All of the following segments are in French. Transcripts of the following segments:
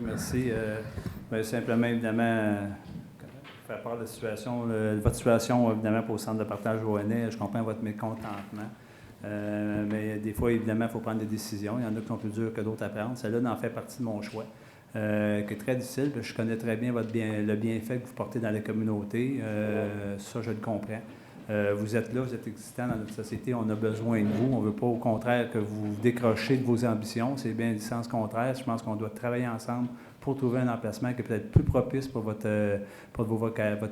merci. Simplement, évidemment, faire part de la situation, votre situation, évidemment, pour le centre de partage Roannais, je comprends votre mécontentement. Mais des fois, évidemment, il faut prendre des décisions. Il y en a qui sont plus dures que d'autres à prendre. Celle-là en fait partie de mon choix, qui est très difficile. Je connais très bien le bienfait que vous portez dans la communauté. Ça, je le comprends. Vous êtes là, vous êtes existant dans notre société, on a besoin de vous. On ne veut pas, au contraire, que vous vous décrochiez de vos ambitions. C'est bien du sens contraire. Je pense qu'on doit travailler ensemble pour trouver un emplacement qui est peut-être plus propice pour votre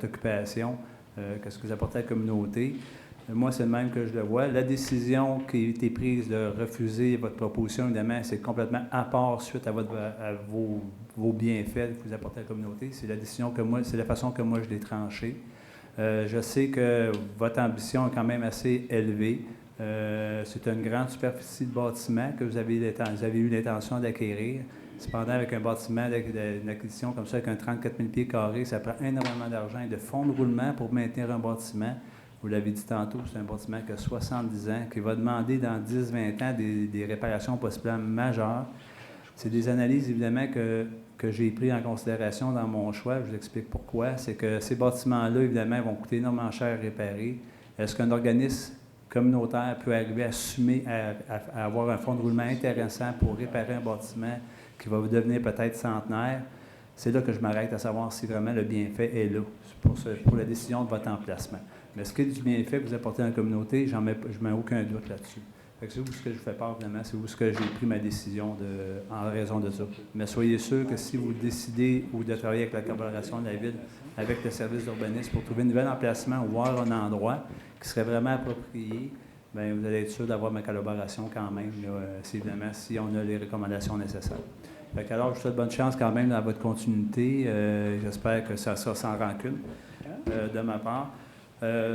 occupation, que ce que vous apportez à la communauté. Moi, c'est le même que je le vois. La décision qui a été prise de refuser votre proposition, évidemment, c'est complètement à part suite à vos bienfaits que vous apportez à la communauté. C'est la décision c'est la façon que moi je l'ai tranchée. Je sais que votre ambition est quand même assez élevée. C'est une grande superficie de bâtiment que vous avez eu l'intention d'acquérir. Cependant, avec un bâtiment d'acquisition comme ça, avec un 34 000 pieds carrés, ça prend énormément d'argent et de fonds de roulement pour maintenir un bâtiment. Vous l'avez dit tantôt, c'est un bâtiment qui a 70 ans, qui va demander dans 10-20 ans des réparations possiblement majeures. C'est des analyses, évidemment, que j'ai prises en considération dans mon choix. Je vous explique pourquoi. C'est que ces bâtiments-là, évidemment, vont coûter énormément cher à réparer. Est-ce qu'un organisme communautaire peut arriver à assumer, à avoir un fonds de roulement intéressant pour réparer un bâtiment qui va devenir peut-être centenaire? C'est là que je m'arrête à savoir si vraiment le bienfait est là pour la décision de votre emplacement. Mais ce qui est du bienfait que vous apportez à la communauté, je ne mets aucun doute là-dessus. C'est où ce que je fais part, évidemment, c'est où ce que j'ai pris ma décision en raison de ça. Mais soyez sûr que si vous décidez ou de travailler avec la collaboration de la Ville, avec le service d'urbanisme pour trouver un nouvel emplacement ou voir un endroit qui serait vraiment approprié, bien, vous allez être sûr d'avoir ma collaboration quand même, là, évidemment, si on a les recommandations nécessaires. Alors, je vous souhaite bonne chance quand même dans votre continuité. J'espère que ça sera sans rancune de ma part.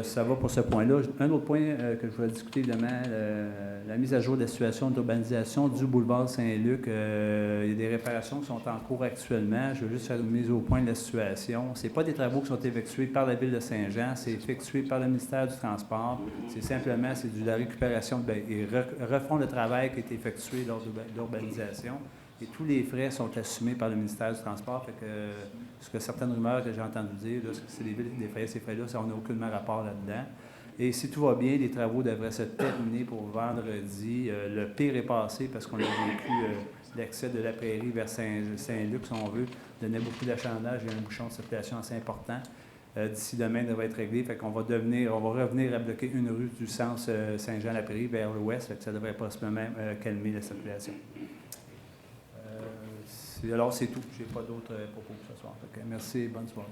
Ça va pour ce point-là. Un autre point que je voulais discuter, évidemment, la mise à jour de la situation d'urbanisation du boulevard Saint-Luc. Il y a des réparations qui sont en cours actuellement. Je veux juste faire une mise au point de la situation. Ce n'est pas des travaux qui sont effectués par la Ville de Saint-Jean, c'est effectué par le ministère du Transport. C'est simplement de la récupération, ils refont le travail qui a été effectué lors de l'urbanisation. Et tous les frais sont assumés par le ministère du Transport. Fait que, ce que certaines rumeurs que j'ai entendues dire, là, c'est les villes qui défrayaient ces frais-là, on n'a aucunement rapport là-dedans. Et si tout va bien, les travaux devraient se terminer pour vendredi. Le pire est passé parce qu'on a vécu l'accès de la prairie vers Saint-Luc, si on veut, donnait beaucoup d'achalandage et un bouchon de circulation assez important. D'ici demain, ça devrait être réglé. Fait qu'on va revenir à bloquer une rue du sens Saint-Jean-la-Prairie vers l'ouest. Fait que ça devrait possiblement calmer la circulation. Alors, c'est tout. Je n'ai pas d'autres propos ce soir. Merci et bonne soirée.